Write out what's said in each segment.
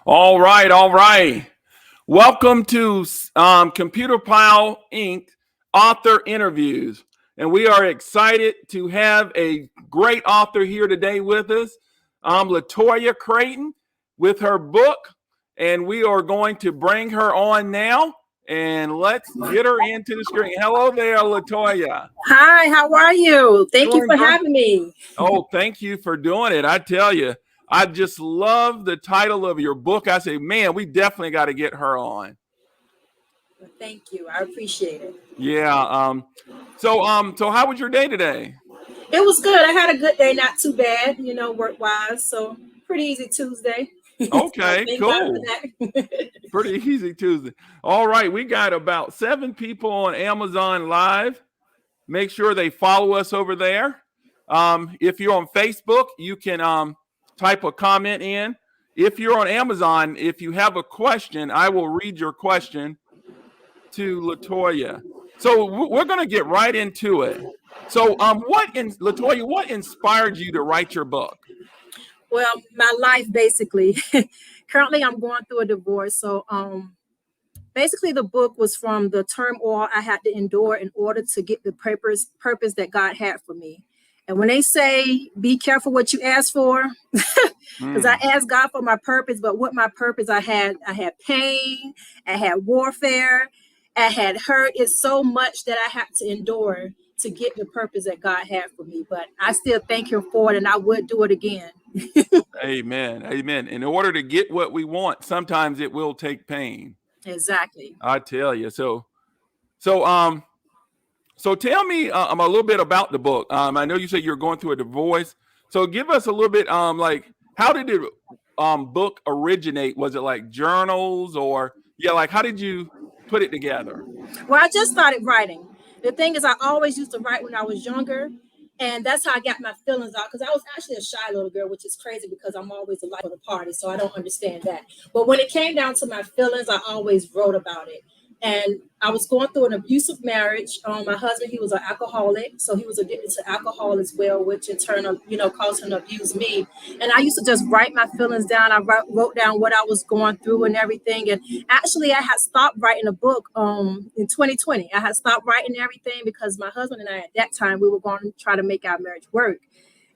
All right, all right. Welcome to Computer Pile Inc. author interviews. And we are excited to have a great author here today with us, LaToya Crayton, with her book. And we are going to bring her on now. And let's get her into the screen. Hello there, LaToya. Hi, how are you? Thank you Doing for great. having me. Oh, thank you for doing it. I tell you, I just love the title of your book. I say, man, we definitely got to get her on. Thank you. I appreciate it. Yeah. So how was your day today? It was good. I had a good day, not too bad, work-wise. So pretty easy Tuesday. So Okay, thank God for cool. that. Pretty easy Tuesday. All right, we got about 7 people on Amazon Live. Make sure they follow us over there. If you're on Facebook, you can type a comment in. If you're on Amazon, if you have a question, I will read your question to LaToya. So we're going to get right into it. So, LaToya, what inspired you to write your book? Well, my life basically. Currently, I'm going through a divorce. So, basically, the book was from the turmoil I had to endure in order to get the purpose that God had for me. And when they say, be careful what you ask for, because I asked God for my purpose, but what my purpose I had pain, I had warfare, I had hurt. It's so much that I had to endure to get the purpose that God had for me. But I still thank Him for it, and I would do it again. Amen. Amen. In order to get what we want, sometimes it will take pain. Exactly. I tell you. So so tell me a little bit about the book. I know you said you're going through a divorce. So give us a little bit like how did the book originate? Was it like journals or like how did you put it together? Well, I just started writing. The thing is, I always used to write when I was younger, and that's how I got my feelings out. Because I was actually a shy little girl, which is crazy because I'm always the life of the party, so I don't understand that. But when it came down to my feelings, I always wrote about it. And I was going through an abusive marriage. My husband, he was an alcoholic, so he was addicted to alcohol as well, which in turn, caused him to abuse me. And I used to just write my feelings down. I wrote down what I was going through and everything. And actually, I had stopped writing a book in 2020. I had stopped writing everything because my husband and I, at that time, we were going to try to make our marriage work.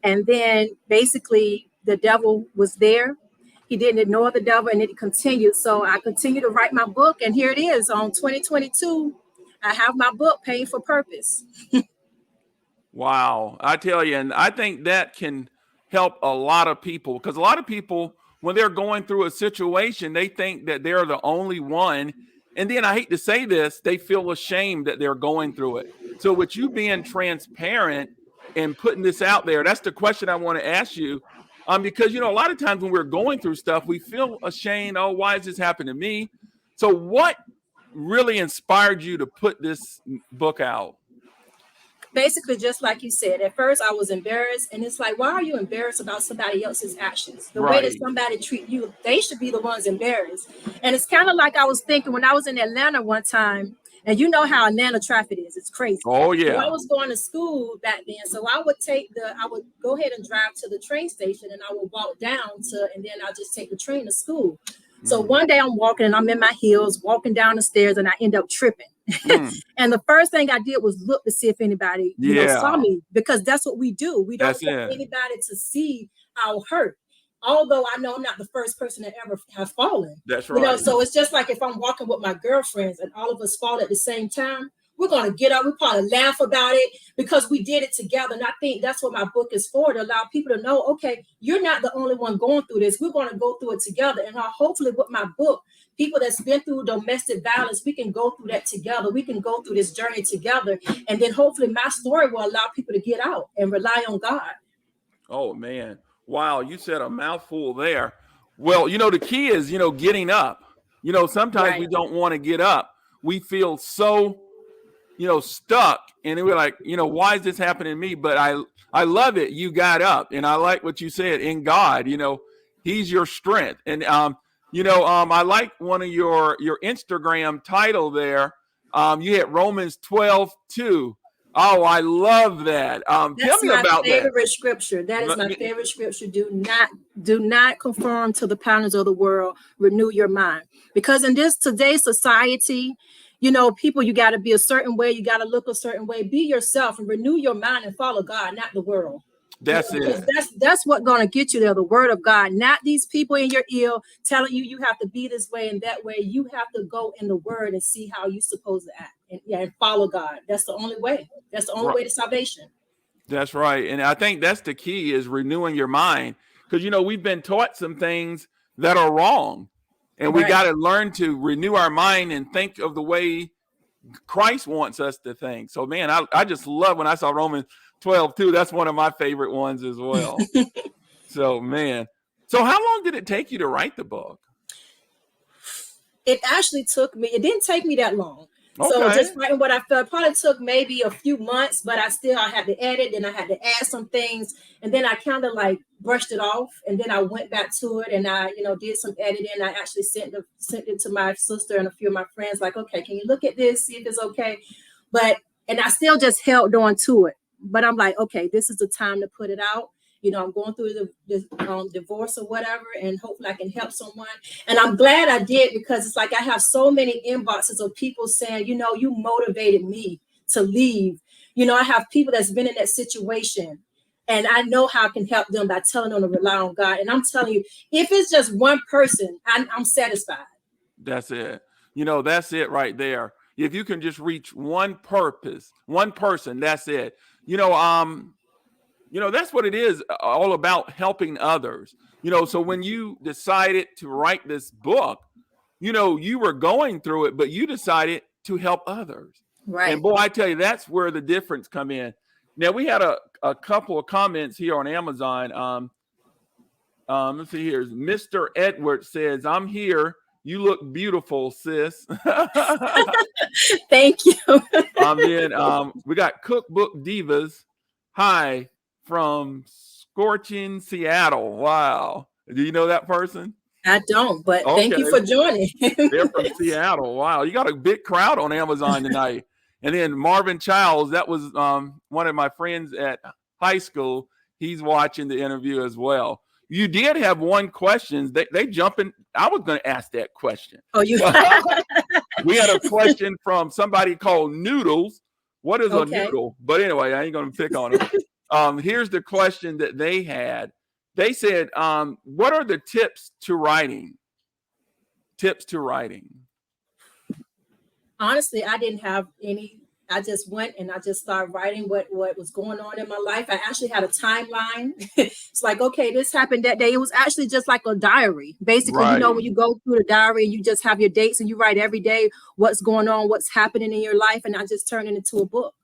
And then basically, the devil was there. He didn't ignore the devil, and it continued. So I continued to write my book, and here it is on 2022. I have my book, Pain for Purpose. Wow. I tell you, and I think that can help a lot of people because a lot of people, when they're going through a situation, they think that they're the only one. And then I hate to say this, they feel ashamed that they're going through it. So, with you being transparent and putting this out there, that's the question I want to ask you. Because, a lot of times when we're going through stuff, we feel ashamed. Oh, why is this happening to me? So, what really inspired you to put this book out? Basically, just like you said, at first I was embarrassed, and it's like, why are you embarrassed about somebody else's actions? The way that Right. somebody treat you, they should be the ones embarrassed. And it's kind of like I was thinking when I was in Atlanta one time, and you know how Atlanta traffic is, it's crazy. Oh, So I yeah. was going to school back then, so I would go ahead and drive to the train station, and I would walk down to, and then I'll just take the train to school. So one day I'm walking and I'm in my heels, walking down the stairs, and I end up tripping. And the first thing I did was look to see if anybody, saw Yeah, me, because that's what we do. We don't that's want it. anybody to see our hurt. Although I know I'm not the first person to ever have fallen, That's right. so it's just like if I'm walking with my girlfriends and all of us fall at the same time, we're going to get up. We probably laugh about it because we did it together. And I think that's what my book is for, to allow people to know, okay, you're not the only one going through this. We're going to go through it together. And hopefully with my book, people that's been through domestic violence, we can go through that together. We can go through this journey together. And then hopefully my story will allow people to get out and rely on God. Oh, man. Wow, you said a mouthful there. Well, the key is, getting up. Sometimes Right. we don't want to get up. We feel so, stuck. And we're like, why is this happening to me? But I love it. You got up. And I like what you said, in God, He's your strength. And, I like one of your Instagram title there. You had Romans 12:2. Oh, I love that. Tell That's me my about that. favorite scripture. That is my Me- favorite scripture. Do not conform to the patterns of the world. Renew your mind. Because in this today's society, you know, people, you got to be a certain way, you got to look a certain way. Be yourself and renew your mind and follow God, not the world. You That's know, because it. that's what's gonna get you there, the word of God, not these people in your ear telling you you have to be this way and that way. You have to go in the word and see how you're supposed to act and, yeah, and follow God. That's the only way. That's the only Right. way to salvation. That's right. And I think that's the key is renewing your mind. Because, you know, we've been taught some things that are wrong. And we Right. got to learn to renew our mind and think of the way Christ wants us to think. So, man, I just love when I saw Romans 12, too. That's one of my favorite ones as well. So, man. So, how long did it take you to write the book? It actually took me, it didn't take me that long. So Okay. just writing what I felt probably took maybe a few months, but I had to edit and I had to add some things. And then I kind of like brushed it off. And then I went back to it and I, you know, did some editing. I actually sent it to my sister and a few of my friends, like, okay, can you look at this, see if it's okay? But, and I still just held on to it. But I'm like, okay, this is the time to put it out. You know, I'm going through the divorce or whatever, and hopefully I can help someone. And I'm glad I did, because it's like I have so many inboxes of people saying, you know, you motivated me to leave. You know, I have people that's been in that situation, and I know how I can help them by telling them to rely on God. And I'm telling you, if it's just one person, I'm satisfied. That's it. You know, that's it right there. If you can just reach one person, that's it. You know, that's what it is all about, helping others. You know, so when you decided to write this book, you know, you were going through it, but you decided to help others. And Right. boy, I tell you, that's where the difference come in. Now we had a couple of comments here on Amazon. Let's see here. Mr. Edward says, I'm here. You look beautiful, sis. Thank you. Then we got Cookbook Divas. Hi from Scorching, Seattle. Wow. Do you know that person? I don't, but thank Okay. you for joining. They're from Seattle. Wow. You got a big crowd on Amazon tonight. And then Marvin Childs, that was one of my friends at high school. He's watching the interview as well. You did have one question. They jump in. I was going to ask that question. Oh, you. We had a question from somebody called Noodles. What is a Okay. noodle? But anyway, I ain't going to pick on them. Here's the question that they had. They said, what are the tips to writing? Tips to writing. Honestly, I didn't have any. I just went and I just started writing what was going on in my life. I actually had a timeline. It's like, okay, this happened that day. It was actually just like a diary. Basically, you know, Right. when you go through the diary and you just have your dates and you write every day what's going on, what's happening in your life, and I just turned it into a book.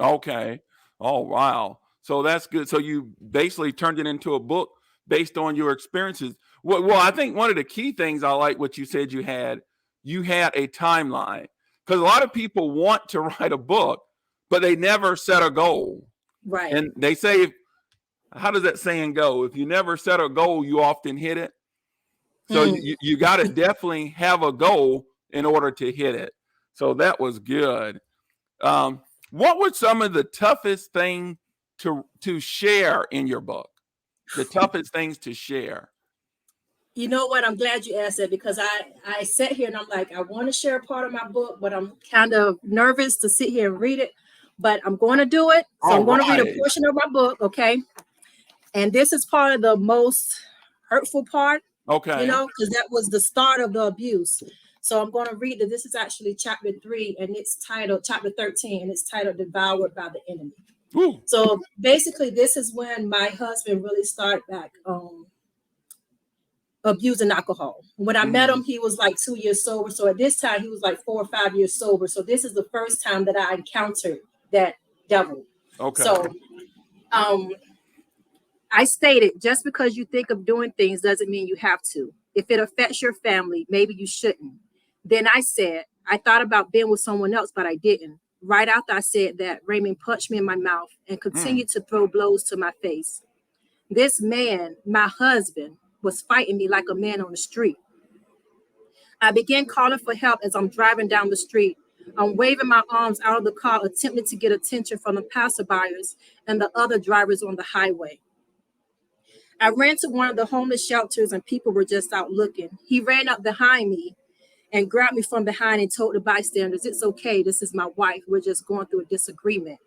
Okay. Oh, wow. So that's good. So you basically turned it into a book based on your experiences. Well, I think one of the key things I like what you said you had a timeline, because a lot of people want to write a book, but they never set a goal. Right. And they say, how does that saying go? If you never set a goal, you often hit it. So you got to definitely have a goal in order to hit it. So that was good. What were some of the toughest things to share in your book? The toughest things to share. You know what? I'm glad you asked that, because I sat here and I'm like, I want to share a part of my book, but I'm kind of nervous to sit here and read it. But I'm going to do it. So All I'm going to read a right. portion of my book, okay? And this is part of the most hurtful part, Okay. you know, because that was the start of the abuse. So I'm going to read that. This is actually chapter 3, and it's titled chapter 13, and it's titled Devoured by the Enemy. Ooh. So basically, this is when my husband really started back abusing alcohol. When I met him, he was like 2 years sober. So at this time, he was like 4 or 5 years sober. So this is the first time that I encountered that devil. Okay. So I stated, just because you think of doing things doesn't mean you have to. If it affects your family, maybe you shouldn't. Then I said, I thought about being with someone else, but I didn't. Right after I said that, Raymond punched me in my mouth and continued to throw blows to my face. This man, my husband, was fighting me like a man on the street. I began calling for help as I'm driving down the street. I'm waving my arms out of the car, attempting to get attention from the passerbyers and the other drivers on the highway. I ran to one of the homeless shelters and people were just out looking. He ran up behind me and grabbed me from behind and told the bystanders, "It's okay, this is my wife. We're just going through a disagreement."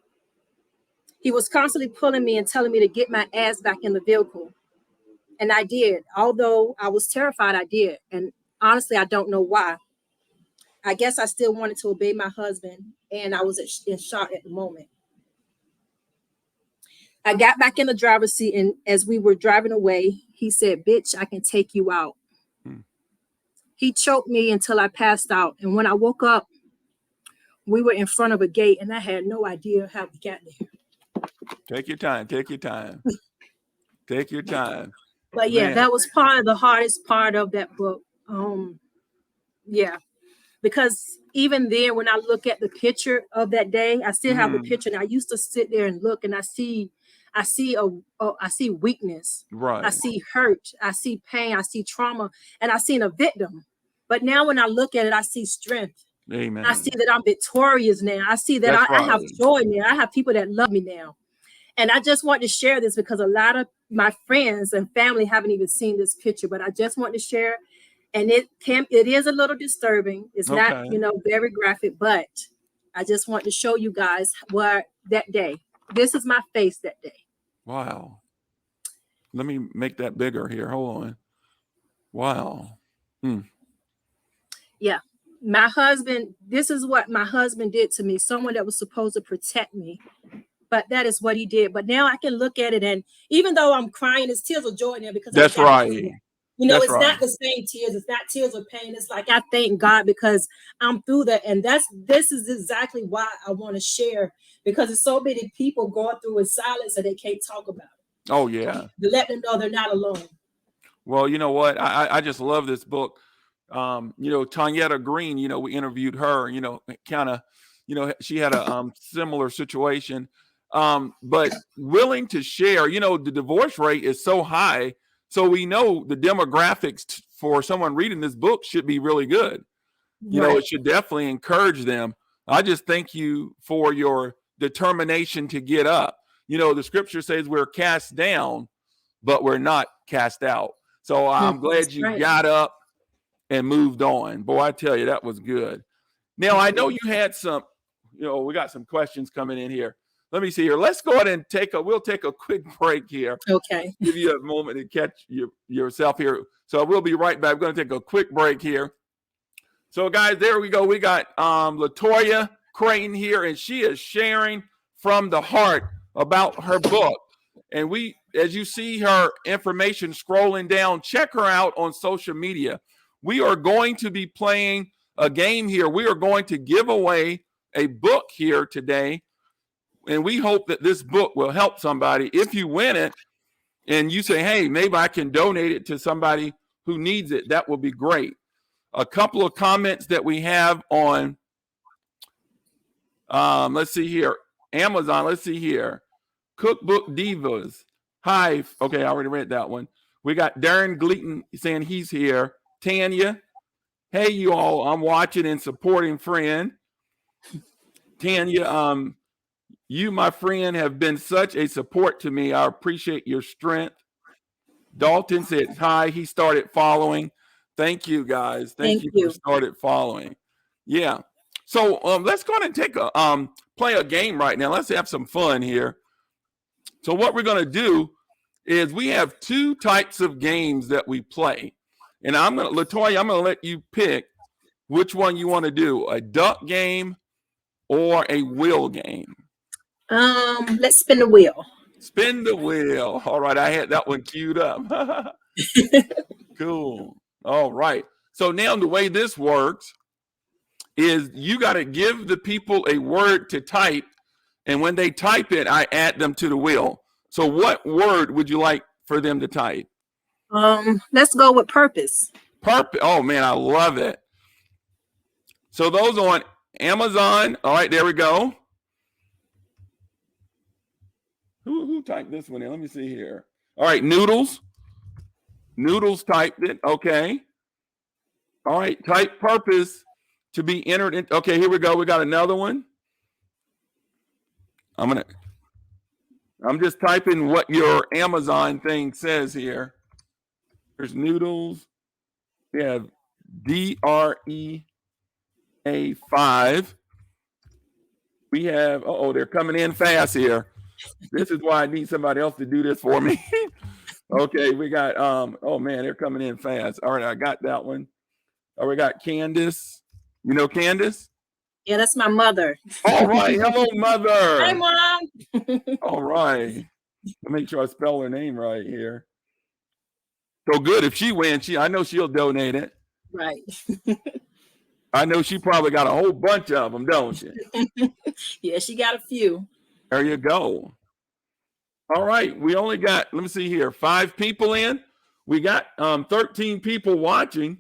He was constantly pulling me and telling me to get my ass back in the vehicle. And I did. Although I was terrified, I did. And honestly, I don't know why. I guess I still wanted to obey my husband, and I was in shock at the moment. I got back in the driver's seat, and as we were driving away, he said, "Bitch, I can take you out." He choked me until I passed out. And when I woke up, we were in front of a gate, and I had no idea how we got there. Take your time. Take your time. Take your time. But yeah, Man. that was part of the hardest part of that book. Yeah. Because even then, when I look at the picture of that day, I still have the picture, and I used to sit there and look, and I see weakness, Right. I see hurt, I see pain, I see trauma, and I seen a victim. But now when I look at it, I see strength. Amen. I see that I'm victorious now. I see that I have joy now. I have people that love me now. And I just want to share this because a lot of my friends and family haven't even seen this picture, but I just want to share. And it is a little disturbing. It's not, very graphic, but I just want to show you guys what that day. This is my face that day. Wow. Let me make that bigger here. Hold on. Wow. Yeah. My husband, this is what my husband did to me. Someone that was supposed to protect me. But that is what he did. But now I can look at it, and even though I'm crying, it's tears of joy now because that's right. It's not the same tears. It's not tears of pain. It's like I thank God because I'm through that, and this is exactly why I want to share, because there's so many people going through in silence and they can't talk about it. Oh yeah. To let them know they're not alone. Well, you know what? I just love this book. Tanyetta Green. We interviewed her. Kind of. She had a similar situation. But willing to share, the divorce rate is so high. So we know the demographics for someone reading this book should be really good. It should definitely encourage them. I just thank you for your determination to get up. The scripture says we're cast down, but we're not cast out. So I'm glad you got up and moved on. Boy, I tell you, that was good. Now, I know you had some, we got some questions coming in here. Let me see here. Let's go ahead and we'll take a quick break here. Okay. Give you a moment to catch yourself here. So we'll be right back. We're going to take a quick break here. So guys, there we go. We got LaToya Crayton here, and she is sharing from the heart about her book. And as you see her information scrolling down, check her out on social media. We are going to be playing a game here. We are going to give away a book here today. And we hope that this book will help somebody. If you win it and you say, hey, maybe I can donate it to somebody who needs it, that will be great. A couple of comments that we have on, let's see here, Amazon, let's see here. Cookbook Divas. Hi. Okay, I already read that one. We got Darren Gleaton saying he's here. Tanya. Hey, you all, I'm watching and supporting friend. Tanya, you, my friend, have been such a support to me. I appreciate your strength. Dalton said hi. He started following. Thank you, guys. Thank you for started following. Yeah. So let's go ahead and take play a game right now. Let's have some fun here. So what we're going to do is we have two types of games that we play. And LaToya, I'm going to let you pick which one you want to do, a duck game or a wheel game. Let's spin the wheel. Spin the wheel. All right. I had that one queued up. Cool. All right. So now the way this works is you got to give the people a word to type. And when they type it, I add them to the wheel. So what word would you like for them to type? Let's go with purpose. Purpose. Oh, man, I love it. So those on Amazon. All right, there we go. Who typed this one in? Let me see here. All right, Noodles. Noodles typed it. Okay. All right, type purpose to be entered in. Okay, here we go. We got another one. I'm just typing what your Amazon thing says here. There's noodles. We have DREA5. We have, they're coming in fast here. This is why I need somebody else to do this for me. Okay, we got, oh man, they're coming in fast. All right, I got that one. Oh, we got Candace. You know Candace? Yeah, that's my mother. All right, hello, mother. Hi, Mom. All right. Let me make sure I spell her name right here. So good. If she wins, I know she'll donate it. Right. I know she probably got a whole bunch of them, don't she? Yeah, she got a few. There you go. All right. We only got, let me see here, 5 people in. We got 13 people watching.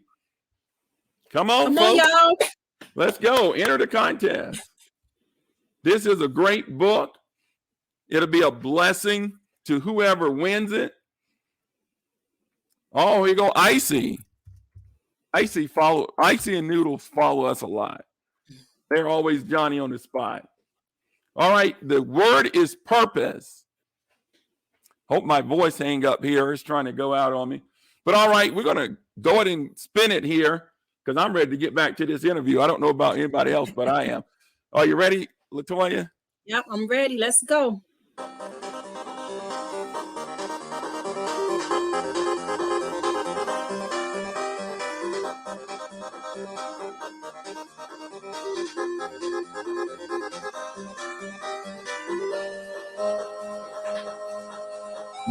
Come on, folks. Y'all. Let's go. Enter the contest. This is a great book. It'll be a blessing to whoever wins it. Oh, here you go, Icy. Icy and Noodles follow us a lot. They're always Johnny on the spot. All right, the word is purpose. Hope my voice hang up here. It's trying to go out on me. But all right, we're going to go ahead and spin it here because I'm ready to get back to this interview. I don't know about anybody else, but I am. Are you ready, LaToya? Yep, I'm ready. Let's go.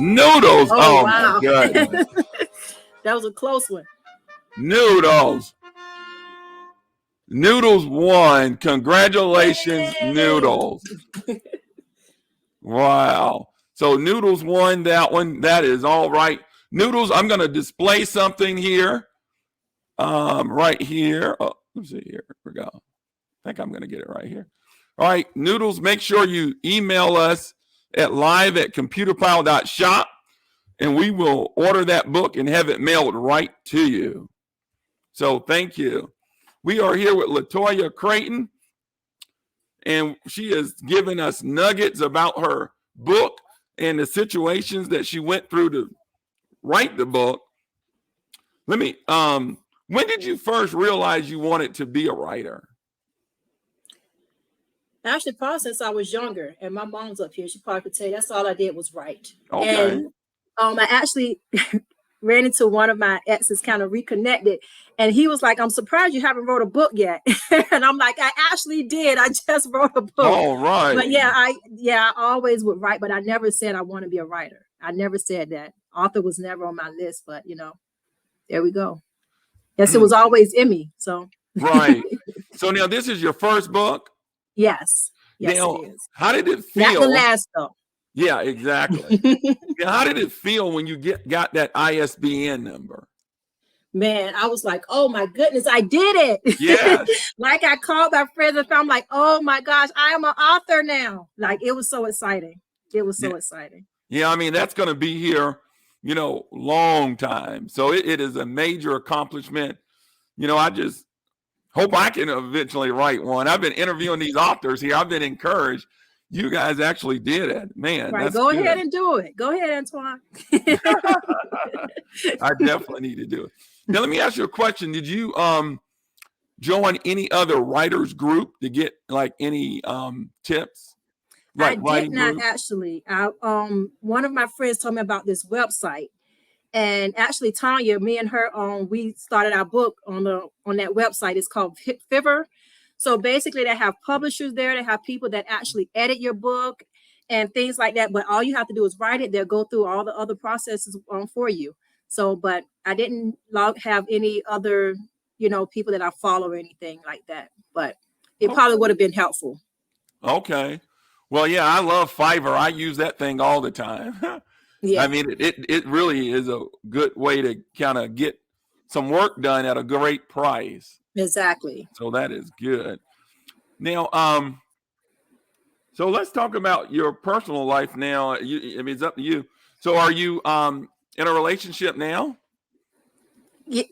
Noodles. Oh wow. My goodness. That was a close one. Noodles. Noodles won. Congratulations, Yay! Noodles. Wow. So Noodles won that one. That is all right. Noodles, I'm going to display something here. Right here. Oh, let's see here. Here we go. I think I'm going to get it right here. All right, Noodles, make sure you email us at live@computerpile.shop, and we will order that book and have it mailed right to you. So thank you. We are here with LaToya Crayton, and she has given us nuggets about her book and the situations that she went through to write the book. Let me, when did you first realize you wanted to be a writer? Actually, probably since I was younger, and my mom's up here. She probably could tell you that's all I did was write. Okay. And I actually ran into one of my exes, kind of reconnected, and he was like, "I'm surprised you haven't wrote a book yet." And I'm like, "I actually did. I just wrote a book." All right. But I always would write, but I never said I want to be a writer. I never said that. Author was never on my list, but there we go. Yes, it was always in me. So right. So now this is your first book? Yes. Yes, now, it is. How did it feel? Not the last though. Yeah, exactly. Now, how did it feel when you got that ISBN number? Man, I was like, oh my goodness, I did it. Yeah. Like I called my friends and I'm like, oh my gosh, I am an author now. Like it was so exciting. It was so exciting. Yeah, I mean, that's going to be here, long time. So it is a major accomplishment. I just hope I can eventually write one. I've been interviewing these authors here. I've been encouraged. You guys actually did it, man. Right, go ahead and do it. Go ahead, Antoine. I definitely need to do it. Now, let me ask you a question. Did you join any other writers group to get like any tips? Like I did not actually. One of my friends told me about this website, and actually Tanya, me and her, we started our book on that website. It's called Fiverr. So basically, they have publishers there. They have people that actually edit your book and things like that. But all you have to do is write it. They'll go through all the other processes for you. So, but I didn't have any other, people that I follow or anything like that. But it probably would have been helpful. Okay. Well, yeah, I love Fiverr. I use that thing all the time. Yeah. I mean, it really is a good way to kind of get some work done at a great price. Exactly. So that is good. Now, so let's talk about your personal life now. It's up to you. So are you in a relationship now?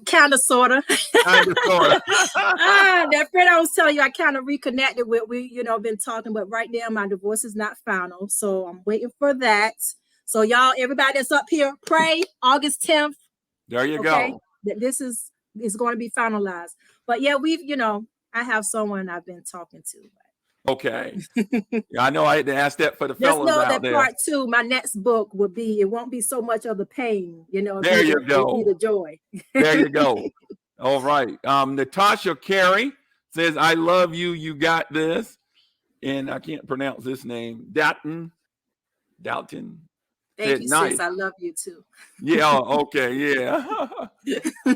Kind of, sort of. Kind of, sort of. That friend I was telling you, I kind of reconnected with. We, been talking, but right now my divorce is not final, so I'm waiting for that. So y'all, everybody that's up here, pray August 10th. There you okay, go. that this is going to be finalized. But yeah, we've, I have someone I've been talking to. Okay. Yeah, I know I had to ask that for the Just fellas know out that there. part 2, my next book will be, it won't be so much of the pain, There you go. It'll be the joy. There you go. All right. LaToya Crayton says, I love you. You got this. And I can't pronounce this name. Dalton. Thank you, nice. sis. I love you too. Yeah. Okay. Yeah.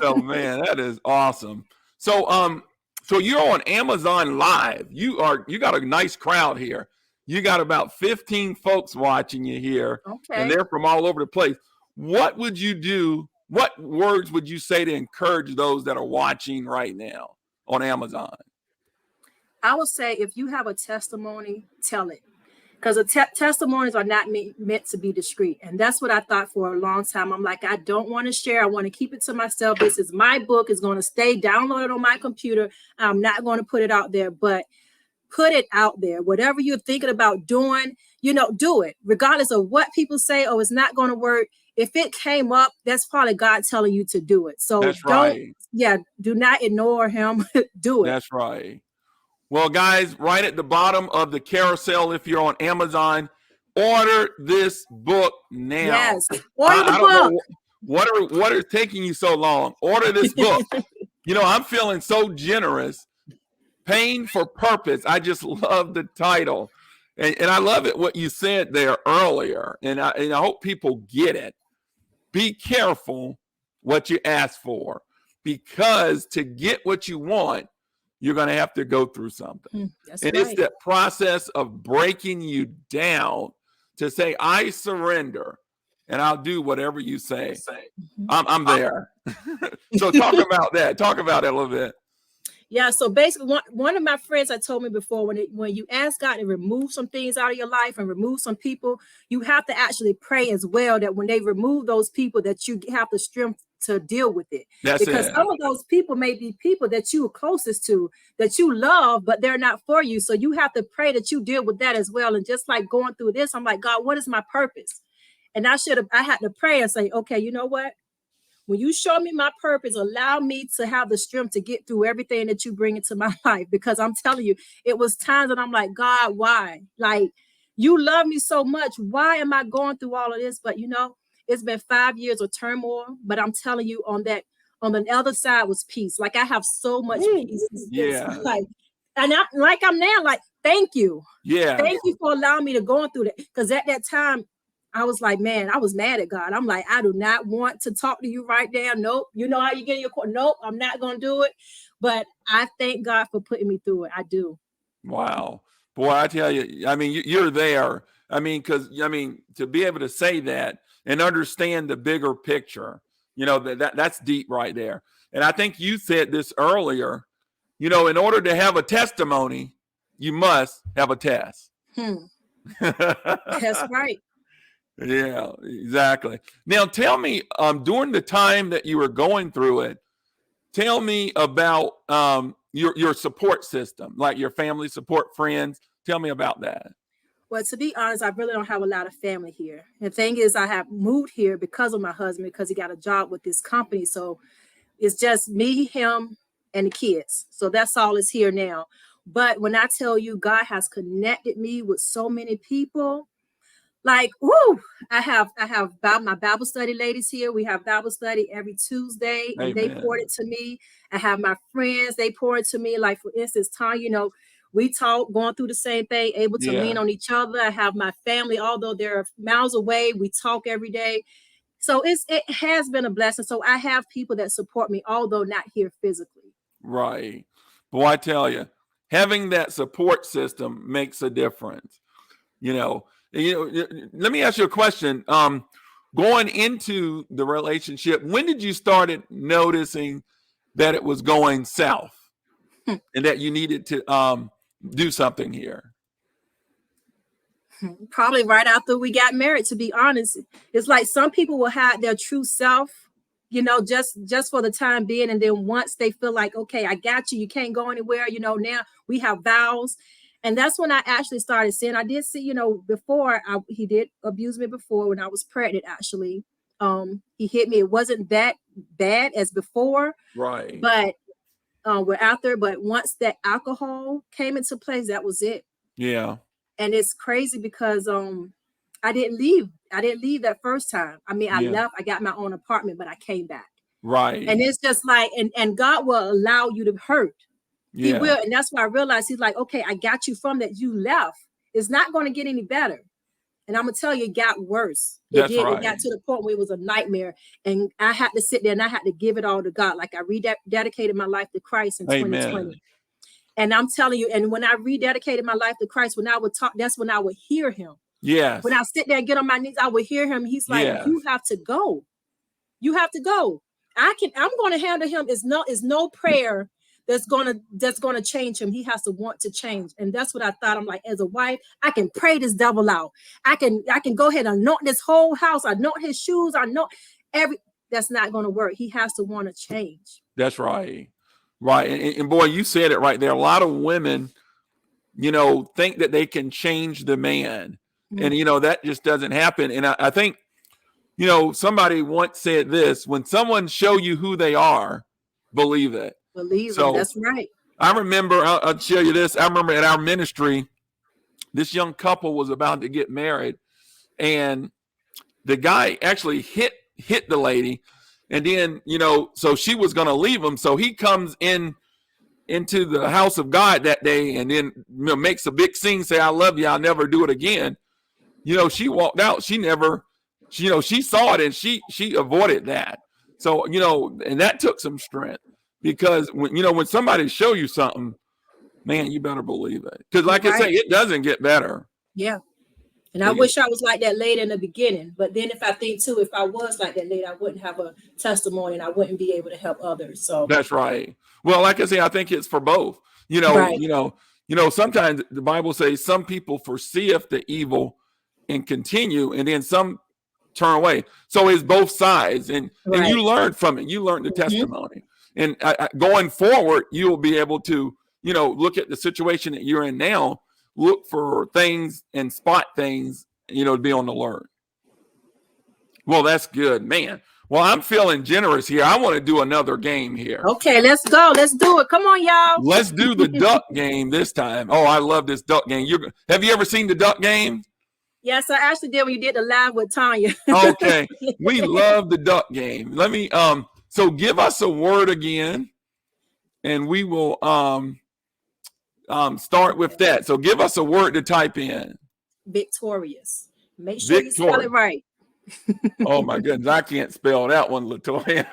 So man, that is awesome. So so you're on Amazon Live. You got a nice crowd here. You got about 15 folks watching you here, okay, and they're from all over the place. What would you do? What words would you say to encourage those that are watching right now on Amazon? I would say, if you have a testimony, tell it. Because the testimonies are not meant to be discreet. And that's what I thought for a long time. I'm like, I don't want to share. I want to keep it to myself. This is my book. It's going to stay downloaded on my computer. I'm not going to put it out there, but put it out there. Whatever you're thinking about doing, do it. Regardless of what people say, oh, it's not going to work. If it came up, that's probably God telling you to do it. So That's right. do not ignore him. Do it. That's right. Well, guys, right at the bottom of the carousel, if you're on Amazon, order this book now. Yes, order the book. Don't know what is taking you so long. Order this book. I'm feeling so generous. Pain for Purpose. I just love the title, and I love it what you said there earlier. And I hope people get it. Be careful what you ask for, because to get what you want, you're going to have to go through something. That's and right. It's that process of breaking you down to say, I surrender and I'll do whatever you say. I'm there. So talk about that. Talk about it a little bit. Yeah, so basically, one of my friends had told me before, when you ask God to remove some things out of your life and remove some people, you have to actually pray as well, that when they remove those people, that you have the strength to deal with it. Because some of those people may be people that you are closest to, that you love, but they're not for you. So you have to pray that you deal with that as well. And just like going through this, I'm like, God, what is my purpose? And I had to pray and say, okay, you know what? When you show me my purpose, allow me to have the strength to get through everything that you bring into my life. Because I'm telling you, it was times that I'm like, God, why? Like, you love me so much. Why am I going through all of this? But it's been 5 years of turmoil. But I'm telling you, on the other side was peace. Like, I have so much peace. Yeah. I'm now, like, thank you. Yeah. Thank you for allowing me to go through that. Because at that time, I was like, man, I was mad at God. I'm like, I do not want to talk to you right now. Nope. You know how you get in your court? Nope, I'm not going to do it. But I thank God for putting me through it. I do. Wow. Boy, I tell you, I mean, you're there. I mean, because, to be able to say that and understand the bigger picture, that's deep right there. And I think you said this earlier, in order to have a testimony, you must have a test. That's right. Yeah, exactly. Now, tell me, during the time that you were going through it, tell me about your support system, like your family support, friends. Tell me about that. Well, to be honest, I really don't have a lot of family here. The thing is, I have moved here because of my husband, because he got a job with this company. So it's just me, him, and the kids. So that's all is here now. But when I tell you, God has connected me with so many people. Like, whoo, I have my Bible study ladies here. We have Bible study every Tuesday, and they poured it to me. I have my friends, they pour it to me. Like, for instance, Tanya, we talk, going through the same thing, able to lean on each other. I have my family, although they're miles away, we talk every day. So it has been a blessing. So I have people that support me, although not here physically. Right. Boy, I tell you, having that support system makes a difference. Let me ask you a question. Going into the relationship, when did you started noticing that it was going south and that you needed to do something here? Probably right after we got married, to be honest. It's like some people will hide their true self just for the time being. And then once they feel like, okay, I got you, you can't go anywhere, now we have vows. And that's when I actually started seeing. I did see, before he did abuse me before when I was pregnant, actually. He hit me. It wasn't that bad as before. Right. But but once that alcohol came into place, that was it. Yeah. And it's crazy because I didn't leave that first time. I mean, I left, I got my own apartment, but I came back. Right. And it's just like, and God will allow you to hurt. He will. And that's why I realized he's like, okay, I got you from that. You left. It's not going to get any better. And I'm going to tell you, it got worse. That's right. It got to the point where it was a nightmare. And I had to sit there and I had to give it all to God. Like I rededicated my life to Christ in 2020. And I'm telling you, and when I rededicated my life to Christ, when I would talk, that's when I would hear him. Yes. When I sit there and get on my knees, I would hear him. He's like, you have to go. You have to go. I'm going to handle him. Is no prayer that's gonna change him. He has to want to change. And that's what I thought. I'm like, as a wife, I can pray this devil out. I can go ahead and anoint this whole house. I anoint his shoes. I know that's not going to work. He has to want to change. That's right. Right. And boy, you said it right there. A lot of women, think that they can change the man. Mm-hmm. And, that just doesn't happen. And I think, somebody once said this: when someone show you who they are, believe it. Believe it. That's right. I remember, I'll show you this. I remember at our ministry, this young couple was about to get married, and the guy actually hit the lady. And then, so she was going to leave him. So he comes into the house of God that day and then makes a big scene, say, I love you, I'll never do it again. She walked out. She never, she saw it and she avoided that. So, and that took some strength, because when somebody show you something, man, you better believe it. Because like I say, it doesn't get better. Yeah. And I wish I was like that lady in the beginning. But then if I think too, if I was like that lady, I wouldn't have a testimony and I wouldn't be able to help others. So that's right. Well, like I say, I think it's for both. Sometimes the Bible says some people foreseeth the evil and continue, and then some turn away. So it's both sides, and you learn from it. You learn the testimony, and going forward, you will be able to, look at the situation that you're in now. Look for things and spot things, to be on the alert. Well, that's good, man. Well, I'm feeling generous here. I want to do another game here. Okay, let's go. Let's do it. Come on, y'all. Let's do the duck game this time. Oh, I love this duck game. Have you ever seen the duck game? Yes, I actually did when you did the live with Tanya. Okay. We love the duck game. Let me so give us a word again, and we will start with that. So give us a word to type in. Victorious. Make sure you spell it right. Oh my goodness, I can't spell that one, LaToya.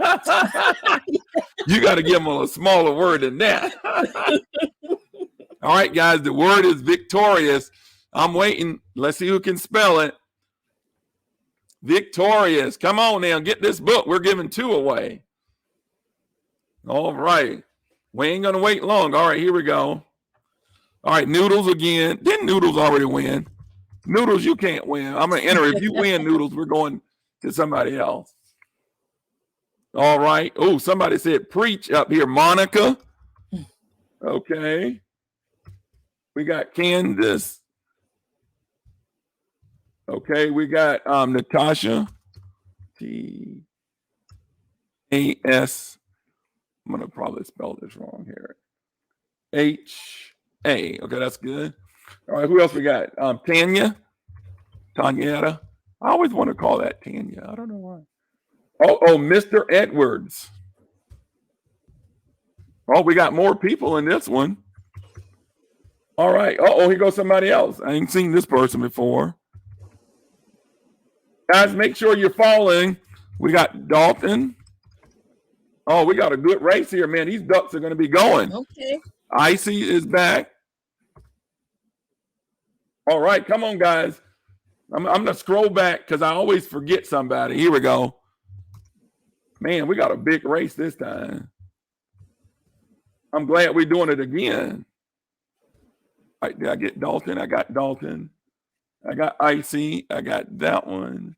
You got to give them a smaller word than that. All right, guys, the word is victorious. I'm waiting. Let's see who can spell it. Victorious. Come on now, get this book. We're giving 2 away. All right. We ain't going to wait long. All right, here we go. All right, Noodles again. Didn't Noodles already win? Noodles, you can't win. I'm going to enter. If you win, Noodles, we're going to somebody else. All right. Oh, somebody said preach up here. Monica. Okay. We got Candace. Okay, we got Natasha. T-A-S. I'm going to probably spell this wrong here. H-A. Okay, that's good. All right, who else we got? Tanya. Tanyetta. I always want to call that Tanya. I don't know why. Oh, Mr. Edwards. Oh, we got more people in this one. All right. Oh, here goes somebody else. I ain't seen this person before. Guys, make sure you're following. We got Dalton. Oh, we got a good race here, man. These ducks are going to be going. Okay. Icy is back. All right, come on, guys. I'm going to scroll back because I always forget somebody. Here we go. Man, we got a big race this time. I'm glad we're doing it again. All right, did I get Dalton? I got Dalton. I got Icy. I got that one.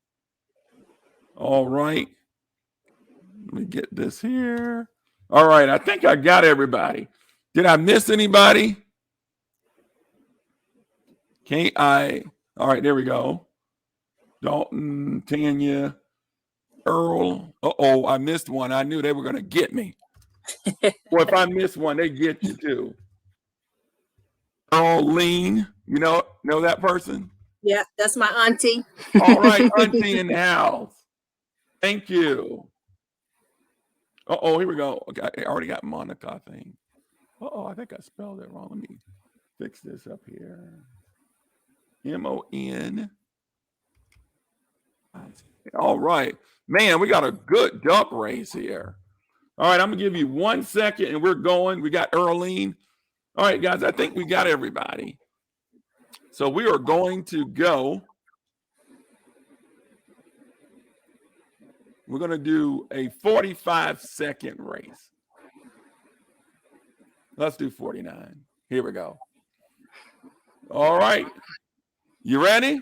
All right. Let me get this here. All right, I think I got everybody. Did I miss anybody? All right, there we go. Dalton, Tanya, Earl. Uh-oh, I missed one. I knew they were going to get me. Well, if I miss one, they get you too. Earl Lean, you know that person? Yeah, that's my auntie. All right, auntie in the house. Thank you. Uh-oh, here we go. Okay, I already got Monica, I think. Uh-oh, I think I spelled it wrong. Let me fix this up here. M-O-N. All right. Man, we got a good duck race here. All right, I'm going to give you 1 second, and we're going. We got Earlene. All right, guys, I think we got everybody. So we are going to go. We're going to do a 45-second race. Let's do 49. Here we go. All right. You ready?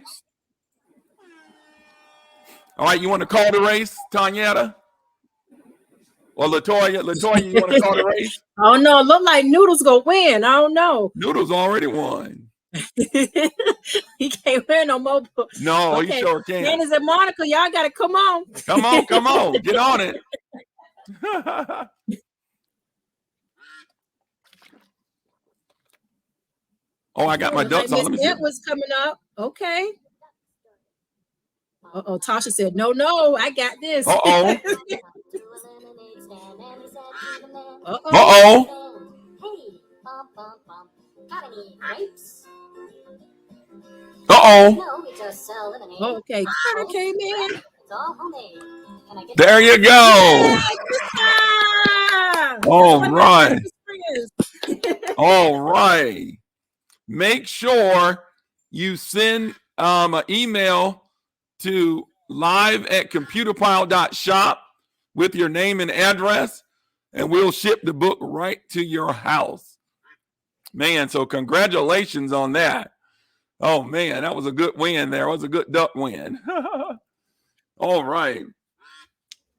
All right, you want to call the race, Tanyetta? Or LaToya? LaToya, you want to call the race? Oh, no, look like Noodles going to win. I don't know. Noodles already won. He can't win no more. No, okay. He sure can. Dennis and Monica, y'all got to come on. Come on. Get on it. Oh, I got my ducks on. It was coming up. Okay. Uh-oh, Tasha said, no, I got this. Uh-oh. Uh-oh. Hey, got any grapes? Uh-oh. No, we just sell lemonade. Okay, Carter came in. It's all homemade. Can I get there you go. Yeah, all right. All right. Make sure you send an email to live@computerpile.shop with your name and address, and we'll ship the book right to your house. Man, so congratulations on that. Oh, man, that was a good win there. It was a good duck win. All right.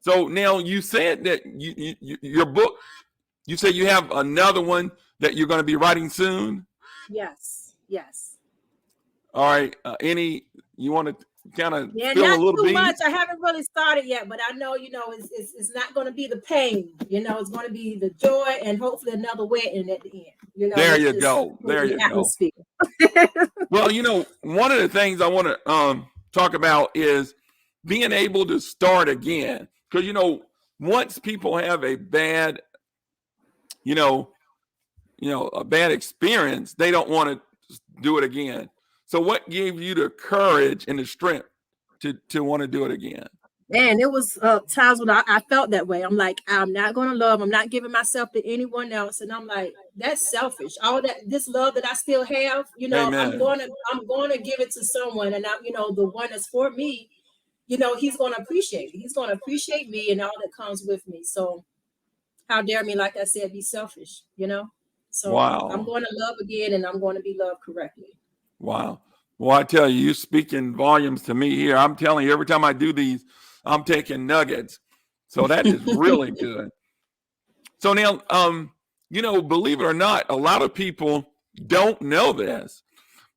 So now you said that your book, you said you have another one that you're going to be writing soon? Yes. All right. You want to kind of not a little too bit? Much. I haven't really started yet, but I know, it's not going to be the pain. It's going to be the joy and hopefully another wedding at the end. There you go. There you go. Well, one of the things I want to talk about is being able to start again. Because, once people have a bad, a bad experience, they don't want to do it again. So what gave you the courage and the strength to want to do it again? Man, it was times when I felt that way. I'm like, I'm not going to love. I'm not giving myself to anyone else. And I'm like, that's selfish. All this love that I still have, Amen. I'm going to give it to someone. And I'm, the one that's for me, he's going to appreciate it. He's going to appreciate me and all that comes with me. So how dare me, like I said, be selfish, So wow. I'm going to love again, and I'm going to be loved correctly. Wow. Well, I tell you, you're speaking volumes to me here. I'm telling you, every time I do these, I'm taking nuggets. So that is really good. So now, believe it or not, a lot of people don't know this,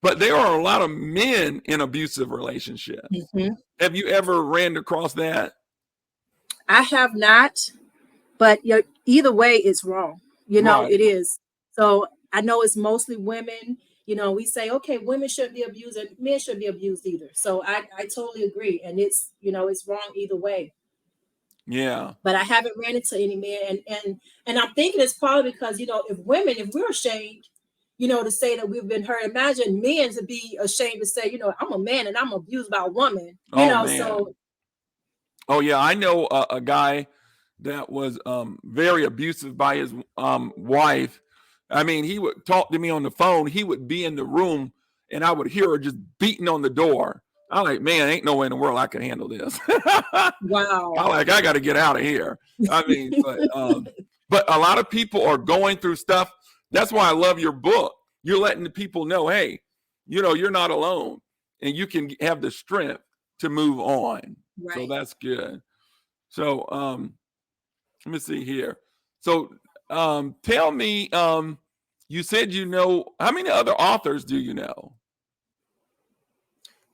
but there are a lot of men in abusive relationships. Mm-hmm. Have you ever ran across that? I have not, but either way, it's wrong. Right. It is. So I know it's mostly women. We say, okay, women shouldn't be abused and men shouldn't be abused either. So I totally agree. And it's, it's wrong either way. Yeah. But I haven't ran into any men. And I'm thinking it's probably because, if we're ashamed, to say that we've been hurt, imagine men to be ashamed to say, I'm a man and I'm abused by a woman, man. So. Oh, yeah. I know a guy that was very abusive by his wife. I mean, he would talk to me on the phone. He would be in the room, and I would hear her just beating on the door. I'm like, man, ain't no way in the world I can handle this. Wow. I got to get out of here. I mean, but a lot of people are going through stuff. That's why I love your book. You're letting the people know, hey, you're not alone, and you can have the strength to move on. Right. So that's good. So, Let me see here. So tell me, you said you know, how many other authors do you know?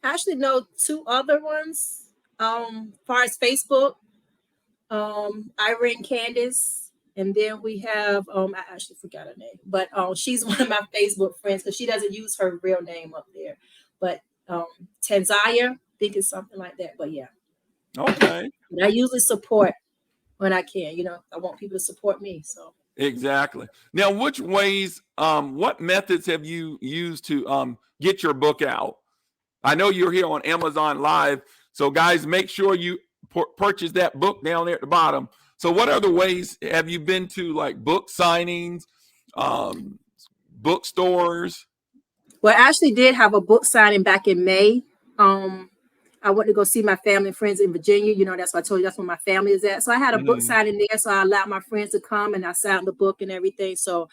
I actually know two other ones. Far as Facebook, Irene Candace, and then we have I actually forgot her name, but she's one of my Facebook friends because she doesn't use her real name up there. But Tanzania, I think it's something like that. But yeah, Okay. and I usually support when I can. I want people to support me. So Exactly. Now, which ways, what methods have you used to get your book out? I know you're here on Amazon Live, so guys, make sure you purchase that book down there at the bottom. So, what other ways have you been to, like book signings, um, bookstores? well, I actually did have a book signing back in May. I went to go see my family and friends in Virginia. That's why I told you that's where my family is at. So I had a book signing there. So I allowed my friends to come and I signed the book and everything. So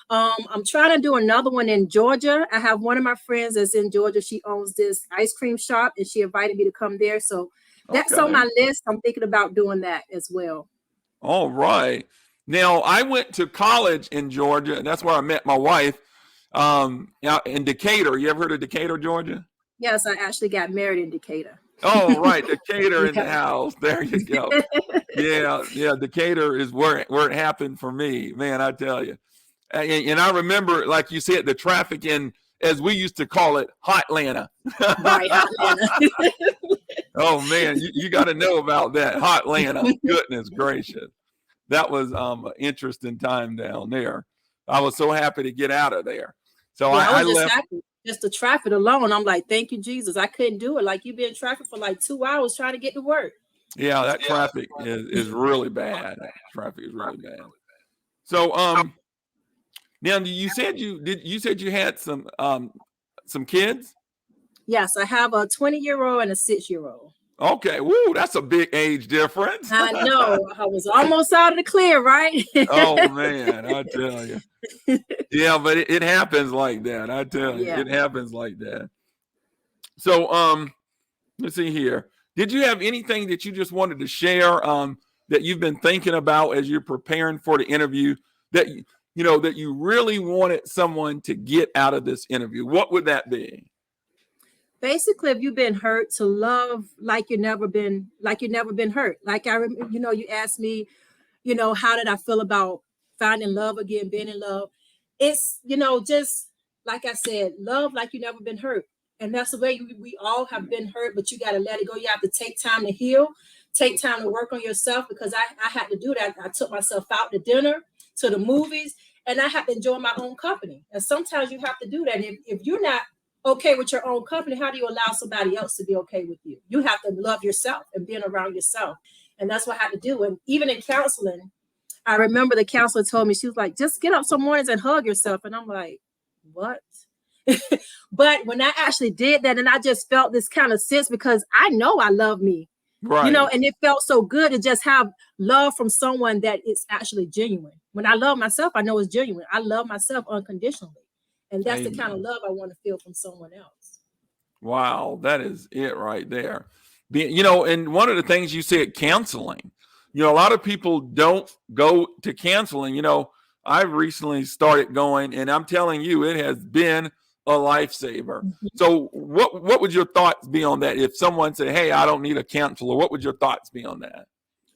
I'm trying to do another one in Georgia. I have one of my friends that's in Georgia. She owns this ice cream shop and she invited me to come there. So that's on my list. I'm thinking about doing that as well. All right. Now, I went to college in Georgia, and that's where I met my wife out in Decatur. You ever heard of Decatur, Georgia? Yes, I actually got married in Decatur. Oh, right. Decatur in the house. There you go. Yeah. Decatur is where it happened for me, man. I tell you. And I remember, like you said, the traffic in, as we used to call it, Hotlanta. Right, Hotlanta. Oh man, you got to know about that Hotlanta. Goodness gracious, that was an interesting time down there. I was so happy to get out of there. So yeah, I I was just left. happy. Just the traffic alone, I'm like, thank you, Jesus. I couldn't do it. Like you be in traffic for like 2 hours trying to get to work. Yeah, that traffic is really bad. Traffic is really bad. So now you said you said you had some kids? Yes, I have a 20-year-old and a 6-year-old. Okay, woo, that's a big age difference. I know. I was almost out of the clear, right? Oh man, I tell you. Yeah, but it happens like that. I tell you, it happens like that. So let's see here. Did you have anything that you just wanted to share that you've been thinking about as you're preparing for the interview that that you really wanted someone to get out of this interview? What would that be? Basically, if you've been hurt, to love like you've never been hurt. Like I remember, you asked me, how did I feel about finding love again, being in love? It's, just like I said, love like you never been hurt. And that's the way we all have been hurt, but you got to let it go. You have to take time to heal, take time to work on yourself, because I had to do that. I took myself out to dinner, to the movies, and I had to enjoy my own company. And sometimes you have to do that. And if you're not okay with your own company, how do you allow somebody else to be okay with you? You have to love yourself and being around yourself. And that's what I had to do. And even in counseling, I remember the counselor told me, she was like, just get up some mornings and hug yourself. And I'm like, what? But when I actually did that, and I just felt this kind of sense, because I know I love me, right? And it felt so good to just have love from someone that is actually genuine. When I love myself, I know it's genuine. I love myself unconditionally. And that's the kind of love I want to feel from someone else. Wow, that is it right there. And one of the things you said, counseling. A lot of people don't go to counseling. I've recently started going, and I'm telling you, it has been a lifesaver. Mm-hmm. So what would your thoughts be on that? If someone said, hey, I don't need a counselor, what would your thoughts be on that?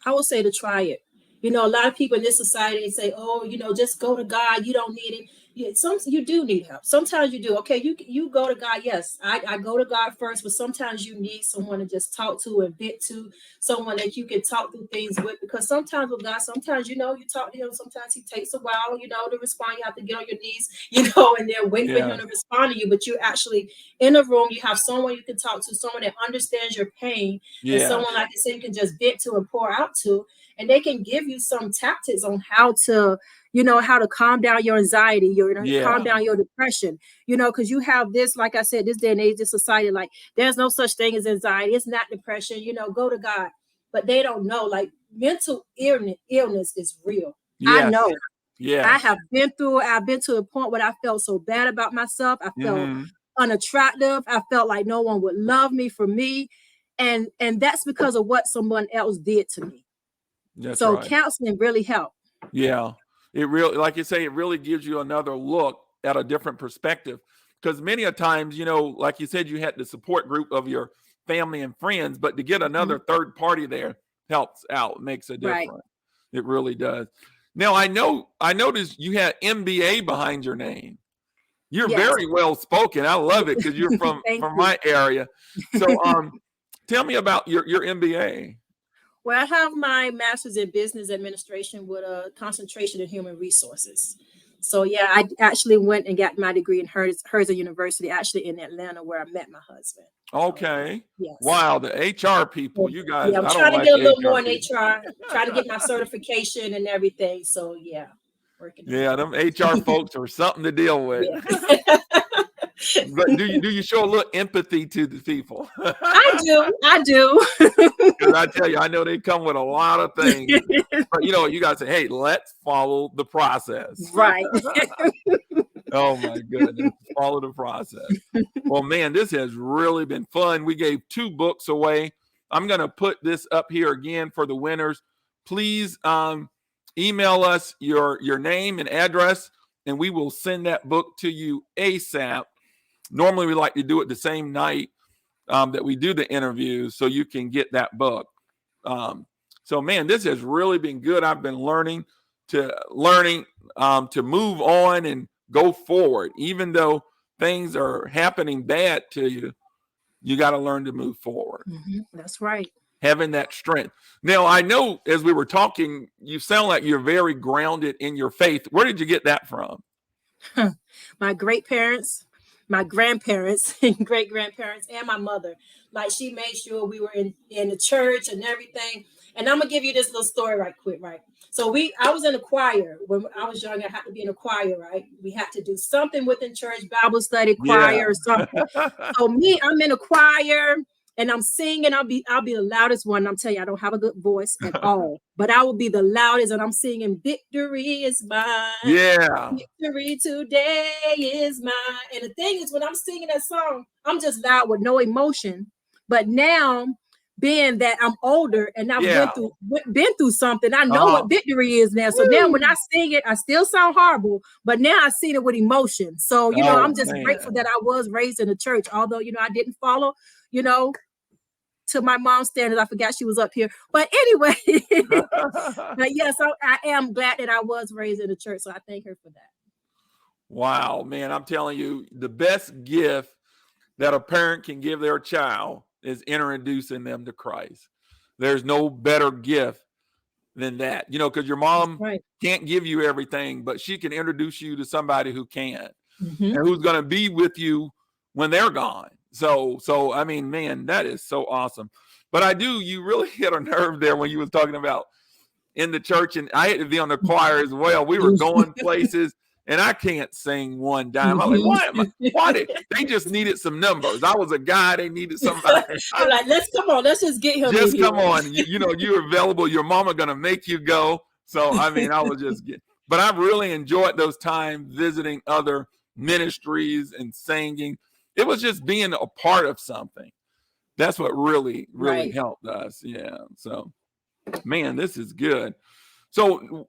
I would say to try it. A lot of people in this society, they say, oh, just go to God. You don't need it. You do need help. Sometimes you do. Okay, you go to God. Yes, I go to God first, but sometimes you need someone to just talk to and vent to, someone that you can talk through things with. Because sometimes with God, sometimes you talk to him. Sometimes he takes a while, to respond. You have to get on your knees, and then wait for him to respond to you. But you're actually in a room. You have someone you can talk to, someone that understands your pain, and someone, like I said, you can just vent to and pour out to, and they can give you some tactics on how to how to calm down your anxiety, calm down your depression, because you have this, like I said, this day and age, this society, like there's no such thing as anxiety. It's not depression, go to God. But they don't know, like mental illness is real. Yes. I know. Yeah. I have been through it. I've been to a point where I felt so bad about myself. I felt unattractive. I felt like no one would love me for me. And that's because of what someone else did to me. That's So right. counseling really helped. Yeah. It really, like you say, it really gives you another look at a different perspective. Because many a times, like you said, you had the support group of your family and friends, but to get another Mhm. third party there helps out, makes a Right. difference. It really does. Now, I noticed you had MBA behind your name. You're Yes. very well spoken. I love it because you're from Thank from you. my area. So, tell me about your MBA. Well, I have my master's in business administration with a concentration in human resources. So yeah, I actually went and got my degree in Herzl University, actually in Atlanta, where I met my husband. So Okay. yes. Wow, the HR people. So, You guys, yeah, I'm I don't trying to like get a the little HR more in people. HR, try to get my certification and everything. So yeah, working on Yeah, them HR that. folks are something to deal with. Yeah. But do you show a little empathy to the people? I do. I do. Because I tell you, I know they come with a lot of things. But you guys say, hey, let's follow the process. Right. Oh my goodness. Follow the process. Well, man, this has really been fun. We gave 2 books away. I'm going to put this up here again for the winners. Please email us your name and address, and we will send that book to you ASAP. Normally, we like to do it the same night that we do the interviews, so you can get that book. So, man, this has really been good. I've been learning to move on and go forward, even though things are happening bad to you. You got to learn to move forward. That's right. Having that strength. Now, I know as we were talking, you sound like you're very grounded in your faith. Where did you get that from? My great parents, my grandparents, great grandparents, and my mother. Like she made sure we were in the church and everything. And I'm gonna give you this little story right quick, right? So I was in a choir when I was young. I had to be in a choir, right? We had to do something within church, Bible study, Yeah. choir, or something. So I'm in a choir and I'm singing. I'll be the loudest one. I'm telling you, I don't have a good voice at all, but I will be the loudest, and I'm singing, "Victory is mine. Yeah. Victory today is mine." And the thing is, when I'm singing that song, I'm just loud with no emotion. But now, being that I'm older and I've Yeah. been through something, I know what victory is now. So now when I sing it, I still sound horrible, but now I sing it with emotion. So, Oh, I'm just grateful man. that I was raised in the church, although, I didn't follow, to my mom's standards. I forgot she was up here. But anyway, but yeah, so I am glad that I was raised in the church. So I thank her for that. Wow, man, I'm telling you, the best gift that a parent can give their child is introducing them to Christ. There's no better gift than that, because your mom Right. can't give you everything, but she can introduce you to somebody who can Mm-hmm. and who's going to be with you when they're gone. So I mean, man, that is so awesome. But you really hit a nerve there when you was talking about in the church, and I had to be on the choir as well. We were going places, and I can't sing one dime. I'm like, why did they just needed some numbers? I was a guy, they needed somebody. I'm like, let's just get him. Just in come here. on. You're available. Your mama gonna make you go. So I mean, I was just but I really enjoyed those times visiting other ministries and singing. It was just being a part of something. That's what really Right. helped us. Yeah. So man, this is good. So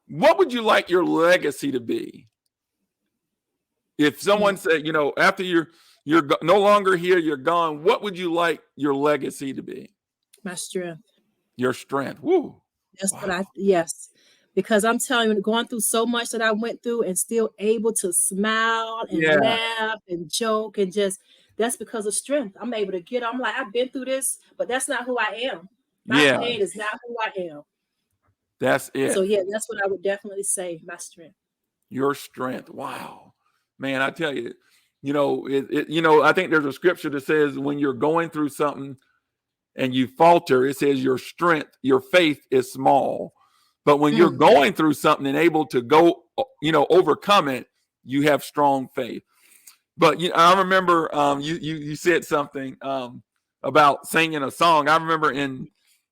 what would you like your legacy to be? If someone said, after you're no longer here, you're gone, what would you like your legacy to be? My strength. Your strength. Woo. That's what yes. Because I'm telling you, going through so much that I went through and still able to smile and laugh and joke and that's because of strength. I'm able to I'm like, I've been through this, but that's not who I am. My pain is not who I am. That's it. So yeah, that's what I would definitely say, my strength. Your strength. Wow. Man, I tell you, I think there's a scripture that says when you're going through something and you falter, it says your strength, your faith is small. But when you're going through something and able to go, overcome it, you have strong faith. But I remember you said something about singing a song. I remember in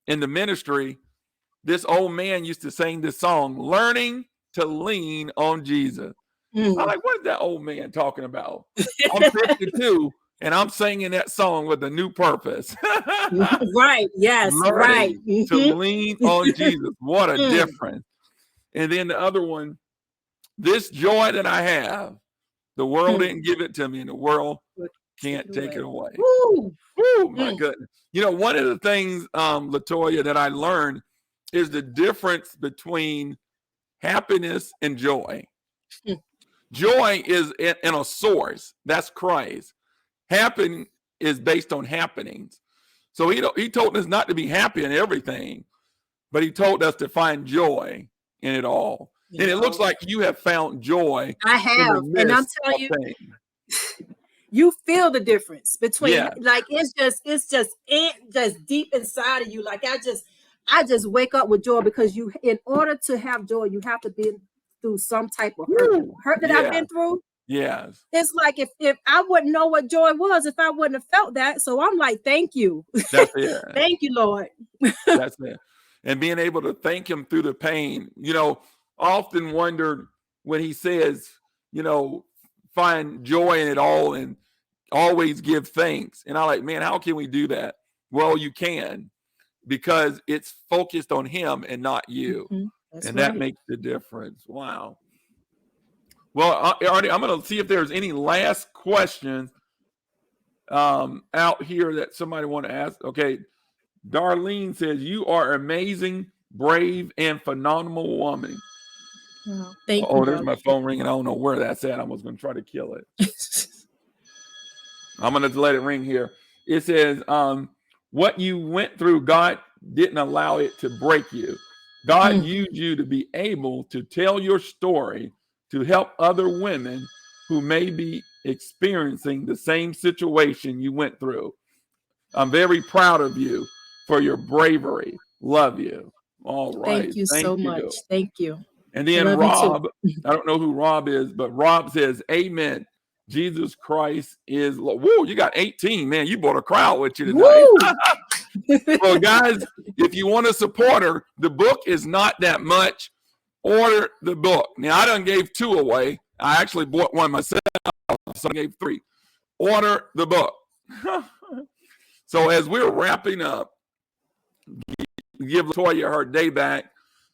the ministry, this old man used to sing this song, "Learning to Lean on Jesus." I'm like, what is that old man talking about? I'm 52, And I'm singing that song with a new purpose. Right. Yes. Right. Learning to lean on Jesus. What a difference. And then the other one, this joy that I have, the world didn't give it to me, and the world can't take it away. Woo. Woo, my goodness. You know, one of the things, LaToya, that I learned is the difference between happiness and joy. Joy is in a source. That's Christ. Happiness is based on happenings. So he told us not to be happy in everything, but he told us to find joy in it all. And it looks like you have found joy. I have. And I'm telling you, you feel the difference between like it's just deep inside of you. Like I just wake up with joy, because in order to have joy, you have to be through some type of hurt that I've been through. Yes. It's like if I wouldn't know what joy was if I wouldn't have felt that. So I'm like, thank you. That's it. Thank you, Lord. That's it. And being able to thank him through the pain. You know, I often wondered when he says, you know, find joy in it all and always give thanks. And I'm like, man, how can we do that? Well, you can, because it's focused on him and not you. And that makes the difference. Wow. Well, Artie, I'm going to see if there's any last questions out here that somebody want to ask. Okay. Darlene says, you are amazing, brave, and phenomenal woman. Oh, thank you. Oh, there's my phone ringing. I don't know where that's at. I was going to try to kill it. I'm going to let it ring here. It says, what you went through, God didn't allow it to break you. God used you to be able to tell your story to help other women who may be experiencing the same situation you went through. I'm very proud of you for your bravery. Love you. All right. Thank you so much. Thank you. And then Rob, I don't know who Rob is, but Rob says, amen. Jesus Christ is Lord. Woo, you got 18, man. You brought a crowd with you tonight. Well, guys, if you want to support her, the book is not that much. Order the book. Now, I done gave 2 away. I actually bought one myself, so I gave 3. Order the book. So as we're wrapping up, give LaToya her day back.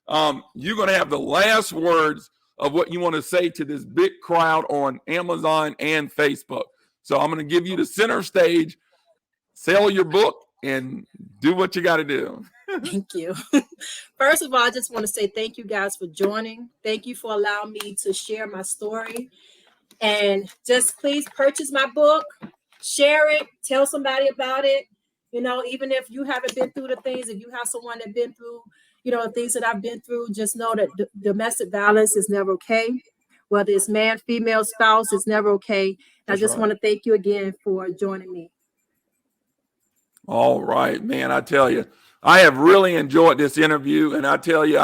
You're going to have the last words of what you want to say to this big crowd on Amazon and Facebook. So I'm going to give you the center stage, sell your book, and do what you got to do. Thank you. First of all, I just want to say thank you guys for joining. Thank you for allowing me to share my story. And just please purchase my book, share it, tell somebody about it. You know, even if you haven't been through the things, if you have someone that's been through, you know, the things that I've been through, just know that domestic violence is never okay. Whether it's man, female, spouse, it's never okay. I just want to thank you again for joining me. All right, man. I tell you, I have really enjoyed this interview, and I tell you,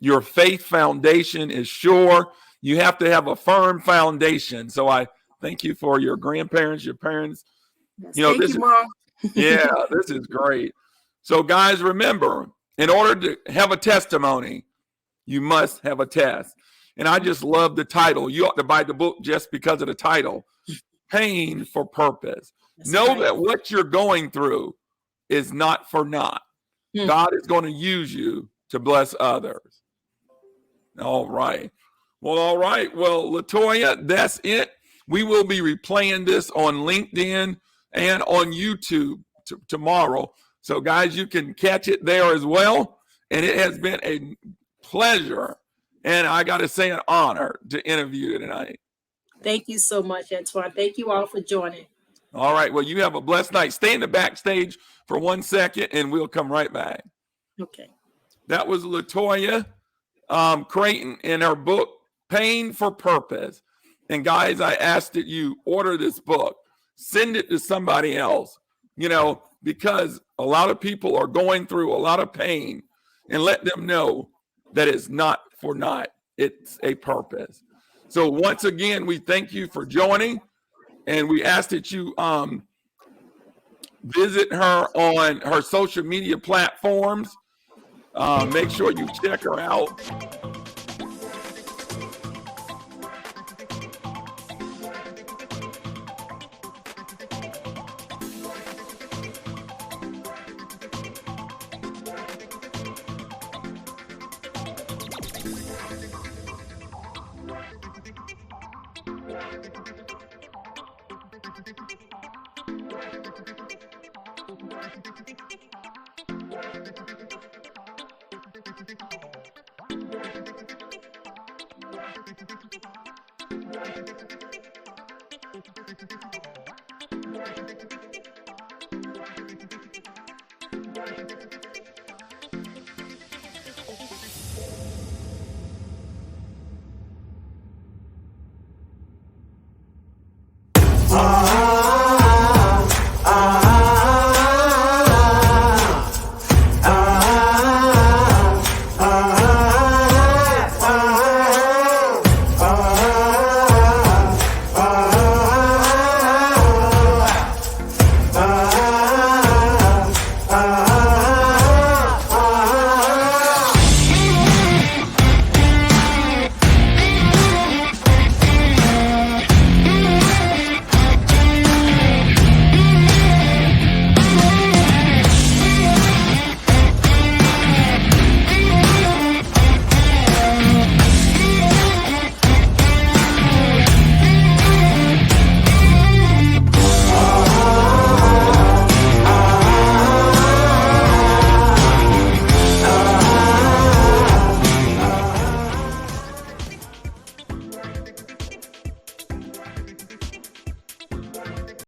your faith foundation is sure. You have to have a firm foundation. So I thank you for your grandparents, your parents. Yes, you know, thank you, Mom. Yeah, this is great. So guys, remember, in order to have a testimony, you must have a test. And I just love the title. You ought to buy the book just because of the title. Pain for Purpose. That's know right. That what you're going through is not for naught. God is going to use you to bless others. All right. Well, all right. Well, LaToya, that's it. We will be replaying this on LinkedIn and on YouTube tomorrow. So, guys, you can catch it there as well. And it has been a pleasure, and I got to say an honor to interview you tonight. Thank you so much, Antoine. Thank you all for joining. All right. Well, you have a blessed night. Stay in the backstage for 1 second, and we'll come right back. Okay. That was LaToya Crayton in her book, Pain for Purpose. And, guys, I ask that you order this book. Send it to somebody else, you know, because a lot of people are going through a lot of pain, and let them know that it's not for naught. It's a purpose. So once again, we thank you for joining, and we ask that you visit her on her social media platforms. Make sure you check her out. Ah.